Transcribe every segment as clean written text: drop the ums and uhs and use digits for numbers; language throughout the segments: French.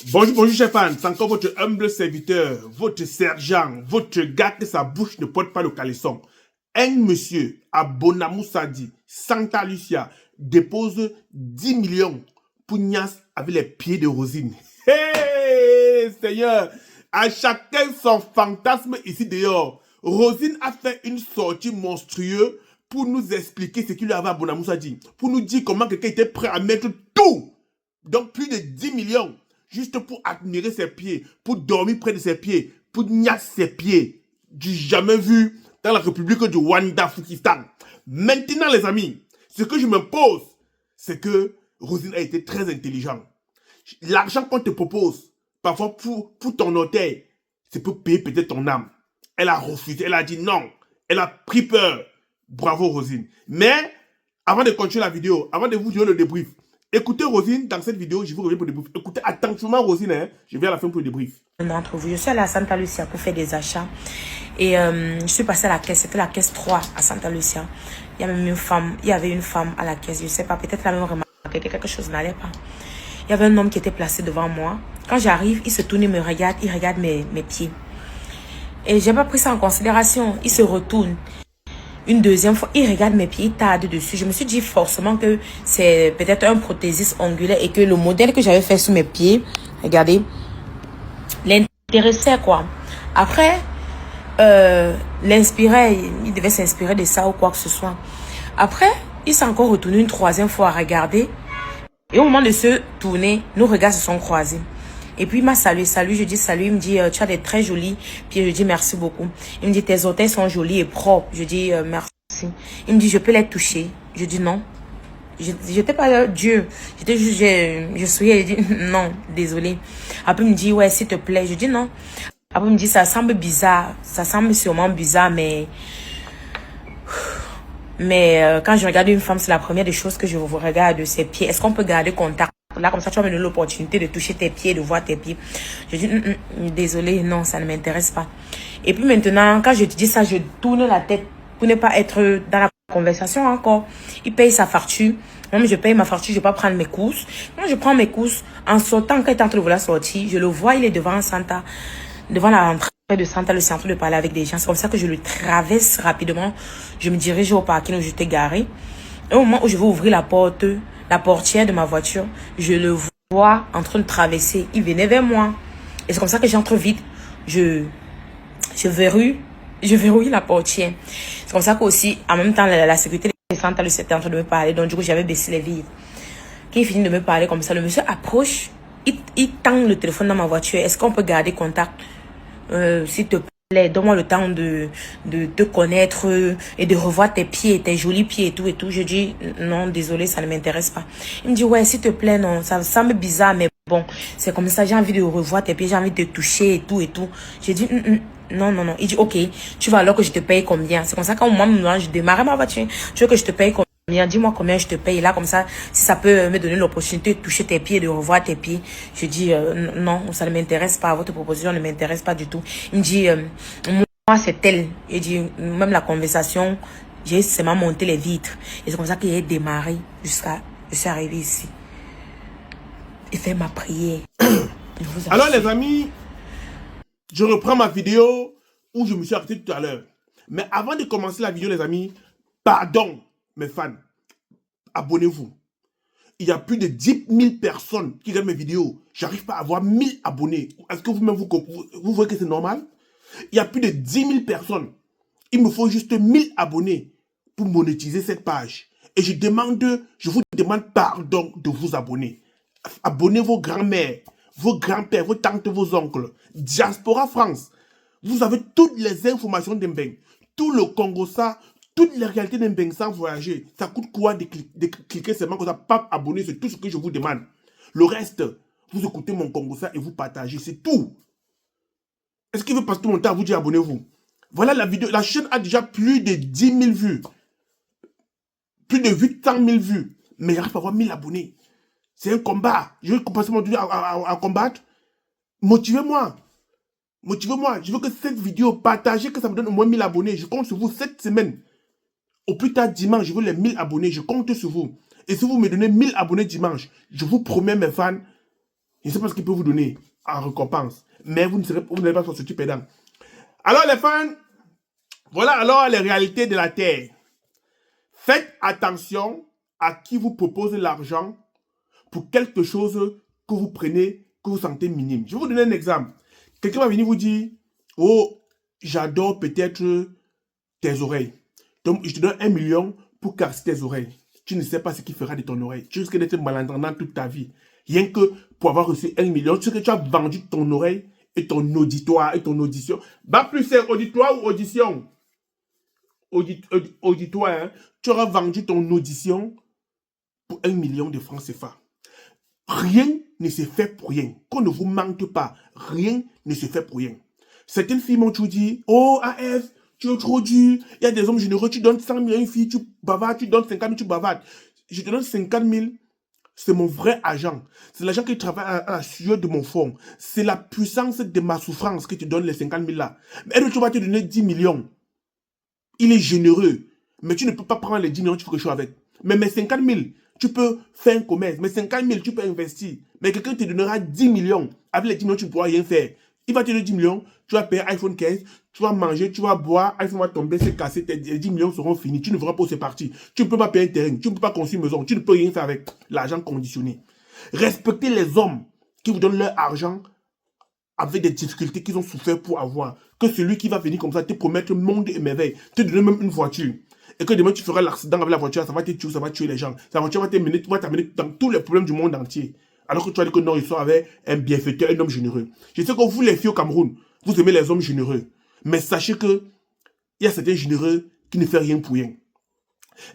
Bonjour, bonjour, chers fans. C'est encore votre humble serviteur, votre sergent, votre gars que sa bouche ne porte pas le caleçon. Un monsieur à Bonamoussadi, Santa Lucia, dépose 10 millions pour Nias avec les pieds de Rosine. Hey, Seigneur, à chacun son fantasme ici dehors. Rosine a fait une sortie monstrueuse pour nous expliquer ce qu'il lui avait à Bonamoussadi. Pour nous dire comment quelqu'un était prêt à mettre tout. Donc plus de 10 millions. Juste pour admirer ses pieds, pour dormir près de ses pieds, pour niasse ses pieds. Du jamais vu dans la République du Rwanda-Fukistan. Maintenant, les amis, ce que je me pose, c'est que Rosine a été très intelligent. L'argent qu'on te propose, parfois pour ton orteil, c'est pour payer peut-être ton âme. Elle a refusé, elle a dit non. Elle a pris peur. Bravo, Rosine. Mais, avant de continuer la vidéo, avant de vous donner le débrief, écoutez Rosine dans cette vidéo, je vous reviens pour le débrief. Écoutez attentivement Rosine, hein, je viens à la fin pour le débrief. D'entre vous, je suis allée à Santa Lucia pour faire des achats et je suis passée à la caisse, c'était la caisse 3 à Santa Lucia. Il y avait même une femme à la caisse, je ne sais pas, peut-être la même remarqué que quelque chose n'allait pas. Il y avait un homme qui était placé devant moi. Quand j'arrive, il se tourne, il me regarde, il regarde mes pieds. Et j'ai pas pris ça en considération, il se retourne. Une deuxième fois, il regarde mes pieds, il tarde dessus. Je me suis dit forcément que c'est peut-être un prothésiste ongulaire et que le modèle que j'avais fait sur mes pieds, regardez, l'intéressait quoi. Après, l'inspirait, il devait s'inspirer de ça ou quoi que ce soit. Après, il s'est encore retourné une troisième fois à regarder. Et au moment de se tourner, nos regards se sont croisés. Et puis il m'a salué, je dis salut, il me dit tu as des très jolis pieds, je dis merci beaucoup. Il me dit tes orteils sont jolis et propres, je dis merci. Il me dit je peux les toucher, je dis non. Je n'étais pas Dieu, j'étais juste, je souriais, je dis non, désolé. Après il me dit ouais s'il te plaît, je dis non. Après il me dit ça semble bizarre, ça semble sûrement bizarre mais quand je regarde une femme, c'est la première des choses que je regarde ses pieds. Est-ce qu'on peut garder contact? Là, comme ça, tu vas me donner l'opportunité de toucher tes pieds, de voir tes pieds. Je dis, désolé, non, ça ne m'intéresse pas. Et puis maintenant, quand je te dis ça, je tourne la tête pour ne pas être dans la conversation encore. Il paye sa facture. Moi, je paye ma facture, je ne vais pas prendre mes courses. Moi, je prends mes courses. En sortant, quand il est en train de vouloir sortir, je le vois, il est devant la rentrée de Santa Lucia, en train de parler avec des gens. C'est comme ça que je le traverse rapidement. Je me dirige au parking où j'étais garé. Et au moment où je vais ouvrir la portière de ma voiture, je le vois en train de traverser. Il venait vers moi. Et c'est comme ça que j'entre vite. Je verrouille la portière. C'est comme ça qu'aussi, en même temps, la sécurité de Santa Lucia était en train de me parler. Donc, du coup, j'avais baissé les vitres. Quand il finit de me parler comme ça, le monsieur approche. Il tend le téléphone dans ma voiture. Est-ce qu'on peut garder contact? S'il te plaît, donne-moi le temps de te connaître et de revoir tes pieds, tes jolis pieds et tout et tout. Je dis, non, désolé, ça ne m'intéresse pas. Il me dit, ouais, s'il te plaît, non, ça semble bizarre, mais bon, c'est comme ça, j'ai envie de revoir tes pieds, j'ai envie de te toucher et tout et tout. J'ai dit, non, non, non. Il dit, ok, tu vas alors que je te paye combien? C'est comme ça qu'au moment où je démarrais ma voiture, tu veux que je te paye combien? Dis-moi combien je te paye. Là, comme ça, si ça peut me donner l'opportunité de toucher tes pieds, de revoir tes pieds. Je dis, non, ça ne m'intéresse pas. Votre proposition ne m'intéresse pas du tout. Il me dit, moi, c'est tel. Il dit, même la conversation, j'ai seulement monté les vitres. Et c'est comme ça qu'il a démarré jusqu'à, je suis arrivé ici. Et fait ma prière. Alors, les amis, je reprends ma vidéo où je me suis arrêté tout à l'heure. Mais avant de commencer la vidéo, les amis, pardon, mes fans, abonnez-vous. Il y a plus de 10 000 personnes qui regardent mes vidéos. J'arrive pas à avoir 1000 abonnés. Est-ce que vous-même, vous voyez que c'est normal? Il y a plus de 10 000 personnes. Il me faut juste 1000 abonnés pour monétiser cette page. Et je vous demande pardon de vous abonner. Abonnez vos grands-mères, vos grands-pères, vos tantes, vos oncles. Diaspora France. Vous avez toutes les informations d'Mbeng. Tout le Congo, ça, toutes les réalités d'Mbeng sans voyager. Ça coûte quoi de cliquer seulement comme ça, pas abonner, c'est tout ce que je vous demande. Le reste, vous écoutez mon Congo ça et vous partagez, c'est tout. Est-ce qu'il veut passer tout mon temps à vous dire abonnez-vous? Voilà la vidéo, la chaîne a déjà plus de 10 000 vues. Plus de 800 000 vues. Mais j'arrive pas à avoir 1000 abonnés. C'est un combat. Je veux passer mon temps à combattre. Motivez-moi. Motivez-moi. Je veux que cette vidéo, partagez, que ça me donne au moins 1000 abonnés. Je compte sur vous cette semaine. Au plus tard dimanche, je veux les 1000 abonnés. Je compte sur vous. Et si vous me donnez 1000 abonnés dimanche, je vous promets, mes fans, Je ne sais pas ce qu'il peut vous donner en récompense. Mais vous n'allez pas sortir perdant. Alors les fans, voilà alors les réalités de la terre. Faites attention à qui vous propose l'argent pour quelque chose que vous prenez, que vous sentez minime. Je vais vous donner un exemple. Quelqu'un va venir vous dire, oh, j'adore peut-être tes oreilles. Donc, je te donne 1 million pour casser tes oreilles. Tu ne sais pas ce qu'il fera de ton oreille. Tu risques d'être malentendant toute ta vie. Rien que pour avoir reçu 1 million, tu sais que tu as vendu ton oreille et ton auditoire et ton audition. Bah plus c'est auditoire ou audition. Auditoire, hein. Tu auras vendu ton audition pour 1 million de francs CFA. Rien ne se fait pour rien. Qu'on ne vous mente pas, rien ne se fait pour rien. Certaines filles m'ont toujours dit, oh AF, tu es trop dur. Il y a des hommes généreux, tu donnes 100 000 à une fille, tu bavardes, tu donnes 50 000, tu bavardes. Je te donne 50 000, c'est mon vrai agent. C'est l'agent qui travaille à la sueur de mon fond. C'est la puissance de ma souffrance qui te donne les 50 000 là. Mais elle, tu vas te donner 10 millions. Il est généreux. Mais tu ne peux pas prendre les 10 millions, tu fais quelque chose avec. Mais mes 50 000, tu peux faire un commerce. Mais 50 000, tu peux investir. Mais quelqu'un te donnera 10 millions. Avec les 10 millions, tu ne pourras rien faire. Il va te donner 10 millions, tu vas payer iPhone 15, tu vas manger, tu vas boire, iPhone va tomber, c'est cassé, tes 10 millions seront finis. Tu ne verras pas où c'est parti. Tu ne peux pas payer un terrain, tu ne peux pas construire une maison, tu ne peux rien faire avec l'argent conditionné. Respectez les hommes qui vous donnent leur argent avec des difficultés qu'ils ont souffert pour avoir. Que celui qui va venir comme ça te promettre monde et merveille, te donner même une voiture. Et que demain tu feras l'accident avec la voiture, ça va te tuer, ça va tuer les gens. La voiture va t'amener dans tous les problèmes du monde entier. Alors que tu as dit que non, ils sont avec un bienfaiteur, un homme généreux. Je sais que vous, les filles au Cameroun, vous aimez les hommes généreux. Mais sachez que il y a certains généreux qui ne font rien pour rien.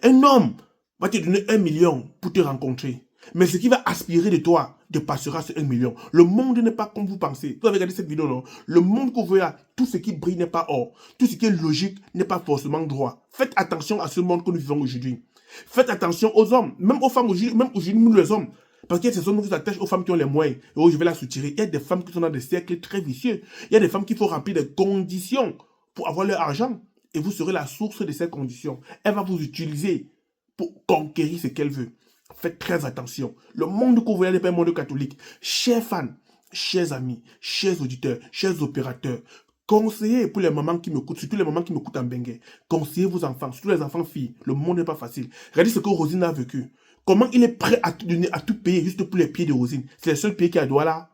Un homme va te donner 1 million pour te rencontrer. Mais ce qui va aspirer de toi dépassera ce 1 million. Le monde n'est pas comme vous pensez. Vous avez regardé cette vidéo, non? Le monde que vous voyez là, tout ce qui brille n'est pas or. Tout ce qui est logique n'est pas forcément droit. Faites attention à ce monde que nous vivons aujourd'hui. Faites attention aux hommes, même aux femmes aujourd'hui, même aujourd'hui, nous les hommes. Parce qu'il y a ces hommes qui s'attachent aux femmes qui ont les moyens. Et oh, je vais la soutirer. Il y a des femmes qui sont dans des cercles très vicieux. Il y a des femmes qu'il faut remplir des conditions pour avoir leur argent. Et vous serez la source de ces conditions. Elle va vous utiliser pour conquérir ce qu'elle veut. Faites très attention. Le monde que vous voyez n'est pas un monde catholique. Chers fans, chers amis, chers auditeurs, chers opérateurs, conseillez pour les mamans qui m'écoutent, surtout les mamans qui m'écoutent en bengue. Conseillez vos enfants, surtout les enfants filles. Le monde n'est pas facile. Regardez ce que Rosine a vécu. Comment il est prêt à tout donner, à tout payer juste pour les pieds de Rosine. C'est le seul pied qui a droit là.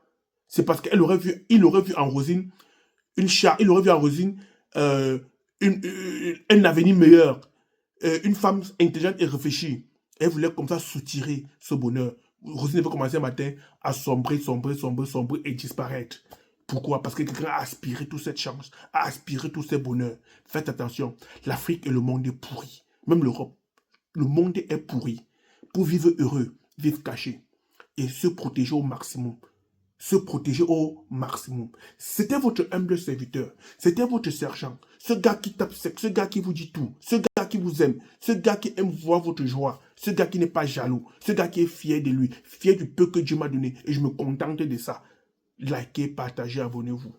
C'est parce qu'il aurait vu en Rosine il aurait vu en Rosine un avenir meilleur. Une femme intelligente et réfléchie. Elle voulait comme ça soutirer ce bonheur. Rosine veut commencer un matin à sombrer et disparaître. Pourquoi? Parce que quelqu'un a aspiré toute cette chance, a aspiré tous ces bonheurs. Faites attention, l'Afrique et le monde est pourri. Même l'Europe. Le monde est pourri. Pour vivre heureux, vivre caché et se protéger au maximum. Se protéger au maximum. C'était votre humble serviteur. C'était votre sergent. Ce gars qui tape sec, ce gars qui vous dit tout. Ce gars qui vous aime. Ce gars qui aime voir votre joie. Ce gars qui n'est pas jaloux. Ce gars qui est fier de lui. Fier du peu que Dieu m'a donné. Et je me contente de ça. Likez, partagez, abonnez-vous.